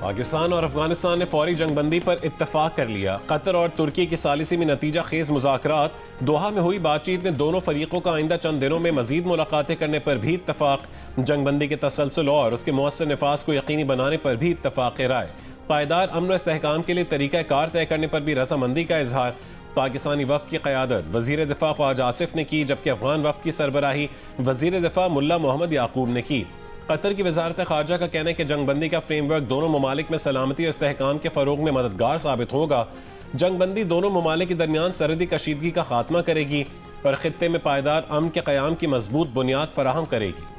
पाकिस्तान और अफगानिस्तान ने फौरी जंगबंदी पर इत्तफाक कर लिया। कतर और तुर्की की सालिसी में नतीजा खेज मुज़ाकरात। दोहा में हुई बातचीत में दोनों फरीकों का आइंदा चंद दिनों में मजीद मुलाकातें करने पर भी इत्तफाक। जंगबंदी के तसलसल और उसके मौसर नफाज को यकीनी बनाने पर भी इत्तफाक राय। पायदार अमन व इस्तेहकाम के लिए तरीका कार तय करने पर भी रजामंदी का इजहार। पाकिस्तानी वफ्द की क़यादत वज़ीर दिफा ख्वाजा आसिफ ने की, जबकि अफगान वफ्द की सरबराही वज़ीर दिफा मुल्ला मोहम्मद याकूब ने की। कतर की वजारत खारजा का कहना है कि जंगबंदी का फ्रेमवर्क दोनों ममालिक में सलामती और इस्तेहकाम के फ़रोग में मददगार साबित होगा। जंगबंदी दोनों ममालिक के दरमियान सरहदी कशीदगी का खात्मा करेगी और खित्ते में पायदार अमन के क़याम की मजबूत बुनियाद फराहम करेगी।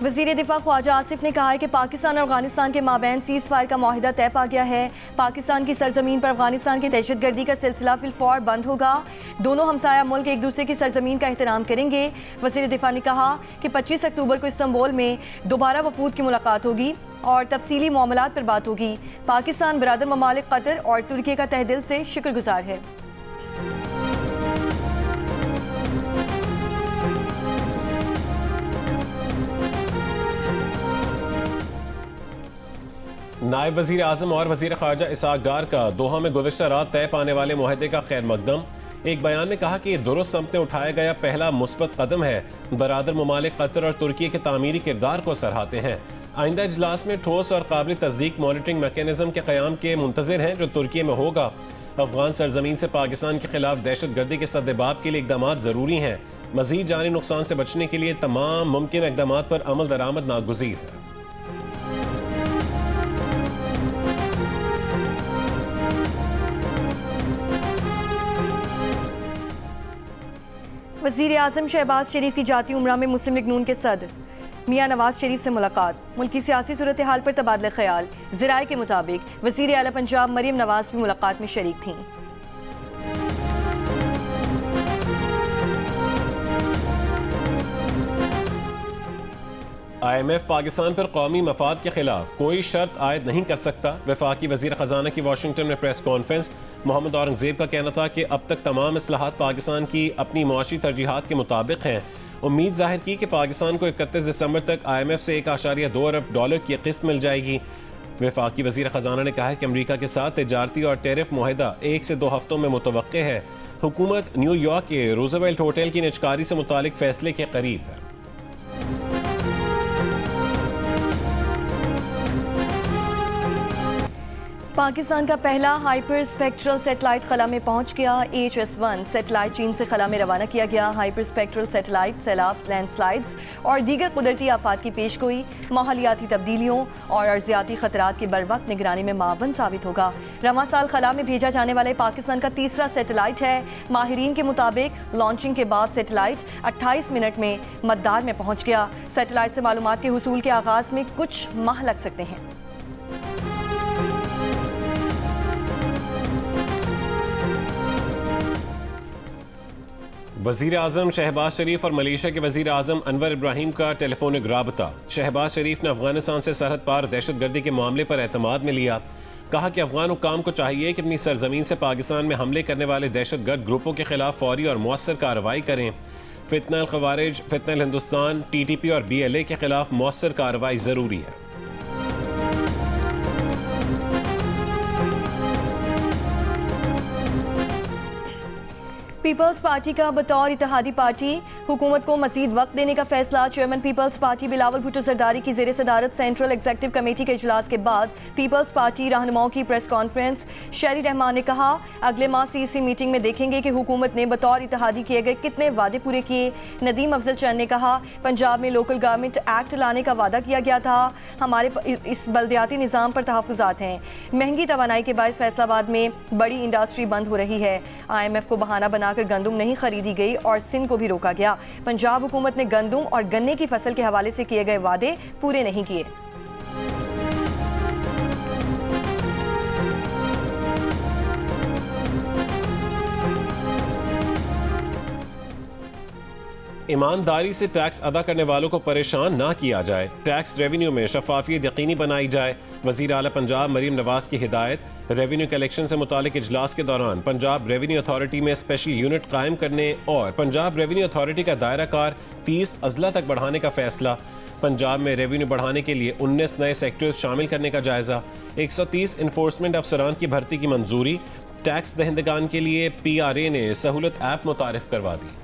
वज़ीर दिफा ख्वाजा आसिफ ने कहा है कि पाकिस्तान और अफगानिस्तान के माबैन सीज़ फायर का माहिदा तय पा गया है। पाकिस्तान की सरजमीन पर अफगानिस्तान की दहशतगर्दी का सिलसिला फिलफौर बंद होगा। दोनों हमसाया मुल्क एक दूसरे की सरजमीन का एहतराम करेंगे। वज़ीर दिफा ने कहा कि 25 अक्टूबर को इस्तांबुल में दोबारा वफूद की मुलाकात होगी और तफसीली मामलात पर बात होगी। पाकिस्तान बरादर ममालिक कतर और तुर्की का तहे दिल से शुक्रगुजार है। नायब वज़ीर आज़म और वज़ीर ख़ारजा इसहाक़ डार का दोहा में गुज़िश्ता रात तय पाने वाले मुआहदे का खैर मकदम। एक बयान में कहा कि ये दुरुस्त समत में उठाया गया पहला मुस्बत कदम है। बरादर ममालिक कतर और तुर्की के तामीरी किरदार को सराहते हैं। आइंदा इजलास में ठोस और काबिल तस्दीक मॉनिटरिंग मैकेनिज्म के क़याम के मुंतज़िर हैं, जो तुर्की में होगा। अफगान सरजमीन से पाकिस्तान के खिलाफ दहशतगर्दी के सद्देबाब के लिए इक़दाम ज़रूरी हैं। मज़ीद जानी नुकसान से बचने के लिए तमाम मुमकिन इक़दाम पर अमल दरामद नागुज़ीर है। वज़ीर आज़म शहबाज शरीफ की जाती उम्रा में मुस्लिम लीग नून के सदर मियाँ नवाज शरीफ से मुलाकात। मुल्की सियासी सूरत हाल पर तबादला ख्याल। ज़राए के मुताबिक वज़ीर आला पंजाब मरियम नवाज भी मुलाकात में शरीक थीं। IMF पाकिस्तान पर कौमी मफाद के खिलाफ कोई शर्त आयद नहीं कर सकता। वफाकी वज़ीर ख़जाना की वाशिंगटन में प्रेस कॉन्फ्रेंस। मोहम्मद औरंगज़ेब का कहना था कि अब तक तमाम इस्लाहात पाकिस्तान की अपनी मुआशी तरजीहात के मुताबिक हैं। उम्मीद जाहिर की कि पाकिस्तान को 31 दिसंबर तक IMF से $1.2 अरब की किस्त मिल जाएगी। वफाकी वज़ीर ख़जाना ने कहा है कि अमरीका के साथ तिजारती और टैरिफ मुआहदा 1 से 2 हफ्तों में मुतवक्के है। हुकूमत न्यूयॉर्क के रूज़वेल्ट होटल की निजकारी से मुतालिक फैसले के करीब है। पाकिस्तान का पहला हाइपर स्पेक्ट्रल सेटेलाइट खला में पहुंच गया। HS-1 सेटेलाइट चीन से खला में रवाना किया गया। हाइपर स्पेक्ट्रल सेटेलाइट सैलाब, लैंडस्लाइड्स और दीगर कुदरती आफात की पेशगोई, माहौलियाती तब्दीलियों और अर्जियाती खतरात की बरवक्त निगरानी में मावन साबित होगा। रवां साल खला में भेजा जाने वाले पाकिस्तान का तीसरा सेटेलाइट है। माहिरीन के मुताबिक लॉन्चिंग के बाद सेटेलाइट 28 मिनट में मद्दार में पहुँच गया। सेटेलाइट से मालूमात के हुसूल के आगाज़ में कुछ माह लग सकते हैं। वज़ीर आज़म शहबाज शरीफ और मलेशिया के वज़ीर आज़म अनवर इब्राहिम का टेलीफोनिक राबता। शहबाज शरीफ ने अफगानिस्तान से सरहद पार दहशतगर्दी के मामले पर एतमाद में लिया। कहा कि अफगान हुक्काम को चाहिए कि अपनी सरजमीन से पाकिस्तान में हमले करने वाले दहशतगर्द ग्रुपों के खिलाफ फौरी और मौसर कार्रवाई करें। फितनल खवारिज, फितनल हिंदुस्तान, TTP और BLA के खिलाफ मौसर कार्रवाई ज़रूरी है। पीपल्स पार्टी का बतौर इत्तेहादी पार्टी हुकूमत को मजीद वक्त देने का फैसला। Chairman people's party Bilawal Bhutto Zardari की ज़ेर सदारत सेंट्रल एग्जीक्यूटिव कमेटी के इजलास के बाद पीपल्स पार्टी रहनुमाओं की प्रेस कॉन्फ्रेंस। शहरी रहमान ने कहा, अगले माह CEC मीटिंग में देखेंगे कि हुकूमत ने बतौर इत्तेहादी किए गए कितने वादे पूरे किए। नदीम अफजल चंद ने कहा, पंजाब में लोकल गवर्नमेंट एक्ट लाने का वादा किया गया था। हमारे इस बल्दियाती निज़ाम पर तहफ़्फ़ुज़ात हैं। महंगी तवानाई के बायस फैसलाबाद में बड़ी इंडस्ट्री बंद हो रही है। IMF को बहाना बनाकर गंदुम नहीं खरीदी गई और सिंध को भी रोका गया। पंजाब हुकूमत ने गंदुम और गन्ने की फसल के हवाले से किए गए वादे पूरे नहीं किए। ईमानदारी से टैक्स अदा करने वालों को परेशान ना किया जाए, टैक्स रेवेन्यू में शफाफियत यकीनी बनाई जाए। वज़ीर आला पंजाब मरीम नवाज की हिदायत। रेवेन्यू कलेक्शन से मुतालिक इजलास के दौरान पंजाब रेवेन्यू अथॉरिटी में स्पेशल यूनिट कायम करने और पंजाब रेवेन्यू अथॉरिटी का दायरा कार 30 अजला तक बढ़ाने का फैसला। पंजाब में रेवेन्यू बढ़ाने के लिए 19 नए सेक्टर्स शामिल करने का जायजा। 130 इन्फोर्समेंट अफसरान की भर्ती की मंजूरी। टैक्स दहिंदगान के लिए PRA ने सहूलत ऐप मुतारिफ करवा दी।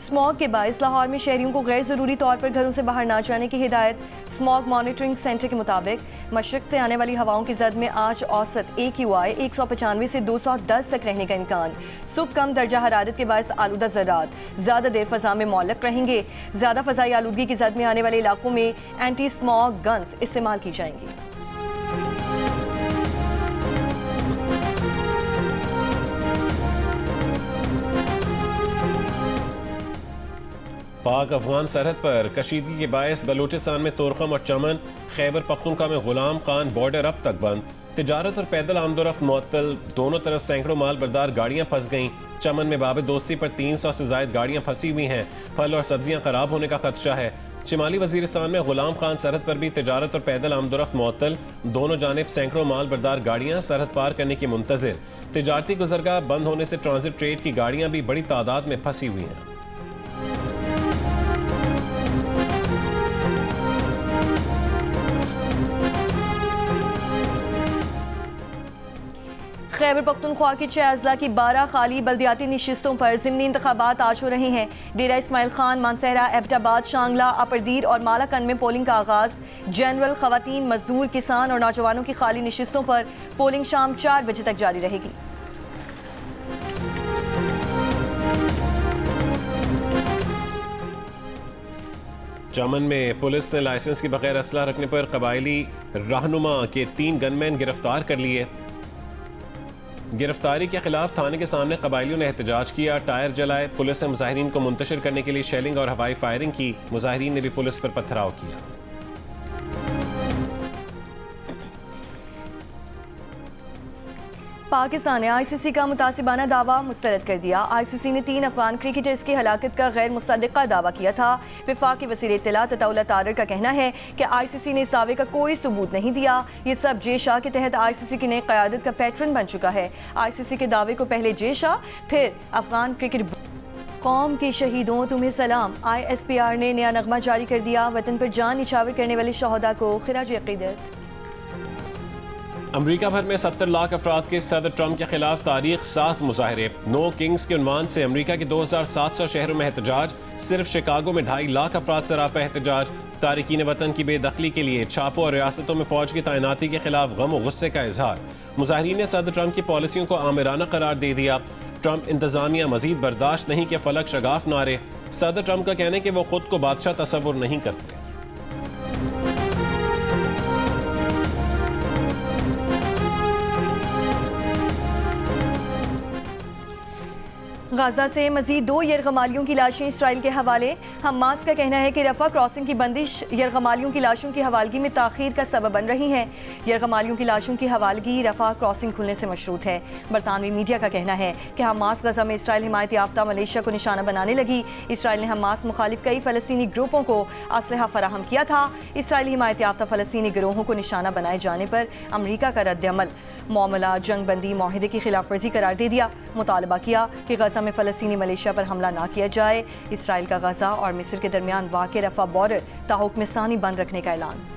स्मॉग के बायस लाहौर में शहरियों को गैर ज़रूरी तौर पर घरों से बाहर ना जाने की हिदायत। स्मॉग मॉनिटरिंग सेंटर के मुताबिक मशरक़ से आने वाली हवाओं की जद में आज औसत AQI 195 से 210 तक रहने का इम्कान। सुबह कम दर्जा हरारत के बायस आलूदा ज़रात ज़्यादा देर फ़ज़ा में मौलक रहेंगे। ज़्यादा फ़ज़ाई आलूदगी की जद में आने वाले इलाकों में एंटी स्मॉग गन्स इस्तेमाल की जाएंगी। पाक अफगान सरहद पर कशीदगी के बायस बलूचिस्तान में तोरखम और चमन, खैबर पख्तूनख्वा में गुलाम खान बॉर्डर अब तक बंद। तिजारत और पैदल आमदोरफ्त मुअत्तल, दोनों तरफ सैकड़ों माल बरदार गाड़ियां फंस गईं। चमन में बाब दोस्ती पर 300 से जायद गाड़ियां फंसी हुई हैं। फल और सब्जियां खराब होने का खदशा है। शिमाली वजीरिस्तान में गुलाम खान सरहद पर भी तिजारत और पैदल आमदोरफ्त मुअत्तल, दोनों जानिब सैकड़ों माल बरदार गाड़ियां सरहद पार करने की मुंतजिर। तिजारती गुजरगाह बंद होने से ट्रांजिट ट्रेड की गाड़ियां भी बड़ी तादाद में फंसी हुई हैं। खैबर पख्तूनख्वा की 6 अजला की 12 खाली बल्दियाती नशिस्तों पर ज़िमनी इंतखाबात आज हो रहे हैं। डेरा इस्माइल खान, मानसहरा, एबटाबाद, शांगला, अपरदीर और मालाकन में पोलिंग का आगाज़। जनरल, खवातीन, मजदूर, किसान और नौजवानों की खाली नशिस्तों पर पोलिंग शाम 4 बजे तक जारी रहेगी। चमन में पुलिस ने लाइसेंस के बगैर असला रखने पर कबायली रहनुमा के 3 गनमैन गिरफ्तार कर लिए। गिरफ्तारी के खिलाफ थाने के सामने कबायलियों ने एहतजाज किया, टायर जलाए। पुलिस ने मुजाहिरीन को मुंतशिर करने के लिए शेलिंग और हवाई फायरिंग की। मुजाहिरीन ने भी पुलिस पर पथराव किया। पाकिस्तान ने ICC का मुतासिबाना दावा मुस्तरद कर दिया। ICC ने 3 अफगान क्रिकेटर्स की हलाकत का गैर मुसद्दक़ा दावा किया था। वफाकी वज़ीर इत्तलात अताउल्लाह तारर का कहना है कि ICC ने इस दावे का कोई सबूत नहीं दिया। ये सब जे शाह के तहत ICC की नई क़यादत का पैटर्न बन चुका है। ICC के दावे को पहले जे शाह, फिर अफगान क्रिकेट कौम के शहीदों तुम्हें सलाम। ISPR ने नया नगमा जारी कर दिया। वतन पर जान निछावर करने वाले शहदा को खिराज अक़ीदत। अमरीका भर में 70 लाख अफराद के सदर ट्रंप के खिलाफ तारीख साज मुजाहरे। नो किंग्स के उन्वान से अमरीका के 2700 शहरों में एहतजाज। सिर्फ शिकागो में 2.5 लाख अफराद सरापा एहतजाज। तारिकीन वतन की बेदखली के लिए छापों और रियासतों में फौज की तैनाती के खिलाफ गम और गुस्से का इजहार। मुजाहिरीन ने सदर ट्रंप की पॉलिसियों को आमिराना करार दे दिया। ट्रंप इंतजामिया मजीद बर्दाश्त नहीं के फलक शगाफ नारे। सदर ट्रंप का कहना है कि वो खुद को बादशाह तस्वुर नहीं करते। गाजा से मजीद 2 यरगमालियों की लाशें इसराइल के हवाले। हमास का कहना है कि रफा क्रॉसिंग की बंदिश यरगमालियों की लाशों की हवालगी में ताख़ीर का सबब बन रही है। यरगमालियों की लाशों की हवालगी रफा क्रॉसिंग खुलने से मशरूत है। बरतानवी मीडिया का कहना है कि हमास गजा में इसराइल हिमायत याफ्ता मलेशिया को निशाना बनाने लगी। इसराइल ने हमास मुखालिफ कई फ़लस्तीनी ग्रुपों को असलहा फराहम किया था। इसराइली हिमायत याफ्ता फ़लस्तीनी गिरोहों को निशाना बनाए जाने पर अमरीका का रद्द-ए-अमल मामला जंग बंदी माहिदे की खिलाफ वर्जी करार दे दिया। मुतालबा किया कि गजा में फ़लस्तीनी मलेशिया पर हमला ना किया जाए। इसराइल का गजा और मिस्र के दरमियान वाक़ रफा बॉर्डर ताहुक्म सानी बंद रखने का ऐलान।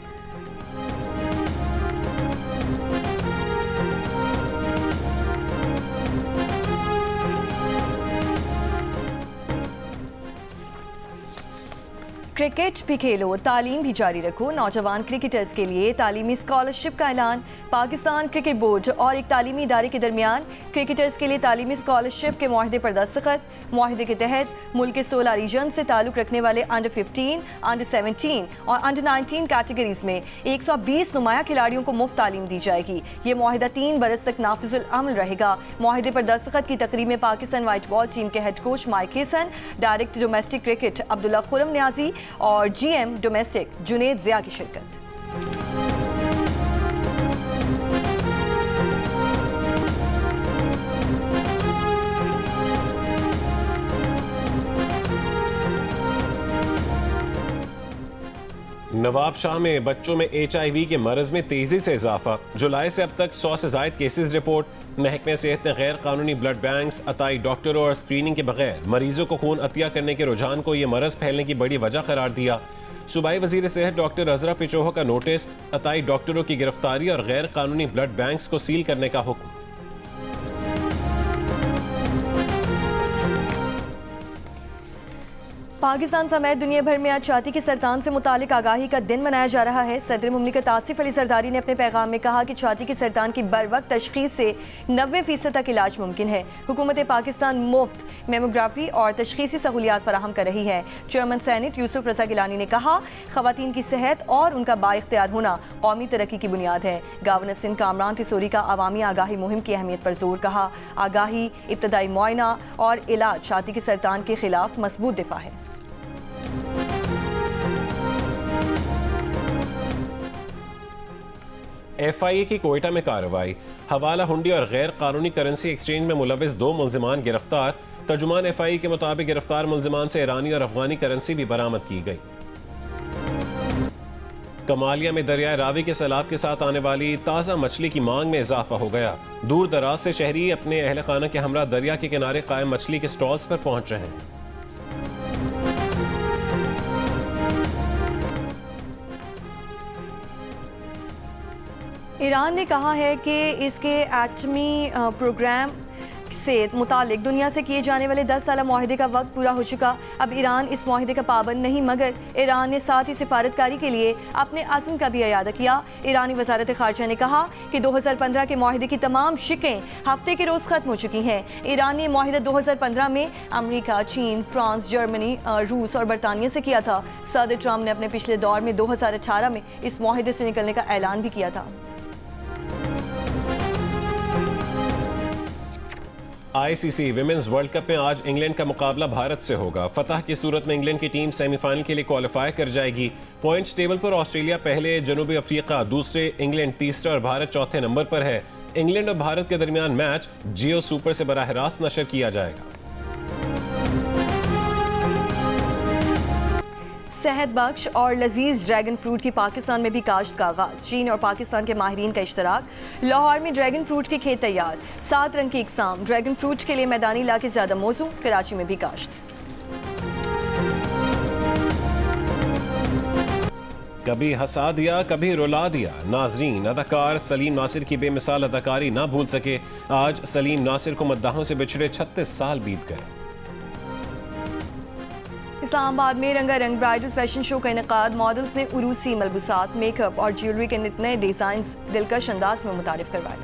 क्रिकेट भी खेलो, तालीम भी जारी रखो। नौजवान क्रिकेटर्स के लिए तालीमी स्कॉलरशिप का ऐलान। पाकिस्तान क्रिकेट बोर्ड और एक तालीमी इदारे के दरमियान क्रिकेटर्स के लिए तालीमी स्कॉलरशिप के मुआहदे पर दस्तखत। मुआहदे के तहत मुल्क के 16 रीजन से ताल्लुक़ रखने वाले अंडर 15, अंडर 17 और अंडर 19 कैटेगरीज में 120 नुमाया खिलाड़ियों को मुफ्त तालीम दी जाएगी। ये मुआहदा 3 बरस तक नाफिजुल अमल रहेगा। मुआहदे पर दस्तखत की तकरीब में पाकिस्तान वाइट बॉल टीम के head coach Mike Hesson, director domestic cricket Abdullah Khurram Niazi और GM डोमेस्टिक जुनेद ज़िया की शिरकत। नवाब शाह में बच्चों में HIV के मरज में तेजी से इजाफा। जुलाई से अब तक 100 से ज्यादा केसेस रिपोर्ट। महकमे सेहत ने गैर कानूनी ब्लड बैंक्स, अताई डॉक्टरों और स्क्रीनिंग के बगैर मरीजों को खून अतिया करने के रुझान को यह मरज फैलने की बड़ी वजह करार दिया। सूबाई वजीर सेहत डॉक्टर अजरा पिचोह का नोटिस, अताई डॉक्टरों की गिरफ्तारी और गैर कानूनी ब्लड बैंक्स को सील करने का हुक्म। पाकिस्तान समेत दुनिया भर में आज छाती के सरतान से मुतालिक आगाही का दिन मनाया जा रहा है। सदर मुमलिकत आसिफ अली जरदारी ने अपने पैगाम में कहा कि छाती के सरतान की बरवक्त तशखीस से 90% तक इलाज मुमकिन है। हुकूमत पाकिस्तान मुफ्त मेमोग्राफी और तशखीसी सहूलियात फराहम कर रही है। चेयरमैन सेनेट यूसुफ रजा गिलानी ने कहा, खवातीन की सेहत और उनका बाइख्तियार होना कौमी तरक्की की बुनियाद है। गवर्नर सिंध कामरान टिसोरी का अवामी आगाही मुहिम की अहमियत पर जोर कहा। आगाही, इब्तदाई मुआयना और इलाज छाती के सरतान के खिलाफ मजबूत दिफा है। FIA की कोयटा में कार्रवाई। हवाला हुंडी और गैर कानूनी करेंसी एक्सचेंज में मुलविस 2 मुलजिमान गिरफ्तार। तर्जुमान FIA के मुताबिक गिरफ्तार मुलजिमान से ईरानी और अफगानी करेंसी भी बरामद की गई। कमालिया में दरियाए रावी के सैलाब के साथ आने वाली ताज़ा मछली की मांग में इजाफा हो गया। दूर दराज से शहरी अपने अहल खाना के हमरा दरिया के किनारे कायम मछली के स्टॉल्स पर पहुंच रहे हैं। ईरान ने कहा है कि इसके एटमी प्रोग्राम से मुतालिक दुनिया से किए जाने वाले 10 साला मुआहदे का वक्त पूरा हो चुका। अब ईरान इस मुआहदे का पाबंद नहीं, मगर ईरान ने साथ ही सिफारतकारी के लिए अपने अज़्म का भी इयादा किया। ईरानी वजारत ख़ारजा ने कहा कि 2015 के मुआहदे की तमाम शिकें हफ्ते के रोज़ ख़त्म हो चुकी हैं। ईरान ने मुआहदा 2015 में अमरीका, चीन, फ्रांस, जर्मनी, रूस और बरतानिया से किया था। सदर ट्रम्प ने अपने पिछले दौर में 2018 में इस मुआहदे से निकलने का ऐलान भी किया था। ICC विमेंस वर्ल्ड कप में आज इंग्लैंड का मुकाबला भारत से होगा। फतह की सूरत में इंग्लैंड की टीम सेमीफाइनल के लिए क्वालिफाई कर जाएगी। पॉइंट्स टेबल पर ऑस्ट्रेलिया पहले, जनूबी अफ्रीका दूसरे, इंग्लैंड तीसरे और भारत चौथे नंबर पर है। इंग्लैंड और भारत के दरमियान मैच जियो सुपर से बराह रास्त नशर किया जाएगा। सेहत बख्श और लजीज ड्रैगन फ्रूट की पाकिस्तान में भी काश्त का आगाज। चीन और पाकिस्तान के माहिरीन का इश्तराक। लाहौर में ड्रैगन फ्रूट के खेत तैयार। 7 रंग की इकसाम। ड्रैगन फ्रूट के लिए मैदानी इलाके ज्यादा मौजू। कराची में भी काश्त। कभी हंसा दिया, कभी रुला दिया। नाजरीन, अदाकार सलीम नासिर की बेमिसाल अदाकारी ना भूल सके। आज सलीम नासिर को मद्दाहों से बिछड़े 36 साल बीत गए। इस्लामाबाद में रंगारंग ब्राइडल फैशन शो का इनेकाद। मॉडल्स ने उरूसी मलबूसात, मेकअप और ज्वेलरी के नए डिजाइन दिलकश अंदाज में मुतारिफ करवाए।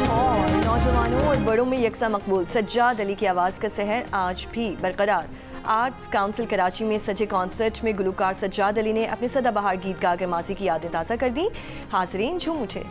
और नौजवानों और बड़ों में यकसा मकबूल सज्जाद अली की आवाज़ का सहर आज भी बरकरार। आर्ट्स काउंसिल कराची में सजे कॉन्सर्ट में गुलकार सज्जाद अली ने अपने सदाबहार गीत गाकर माजी की यादें ताज़ा कर दी। हाज़रीन झूम उठे।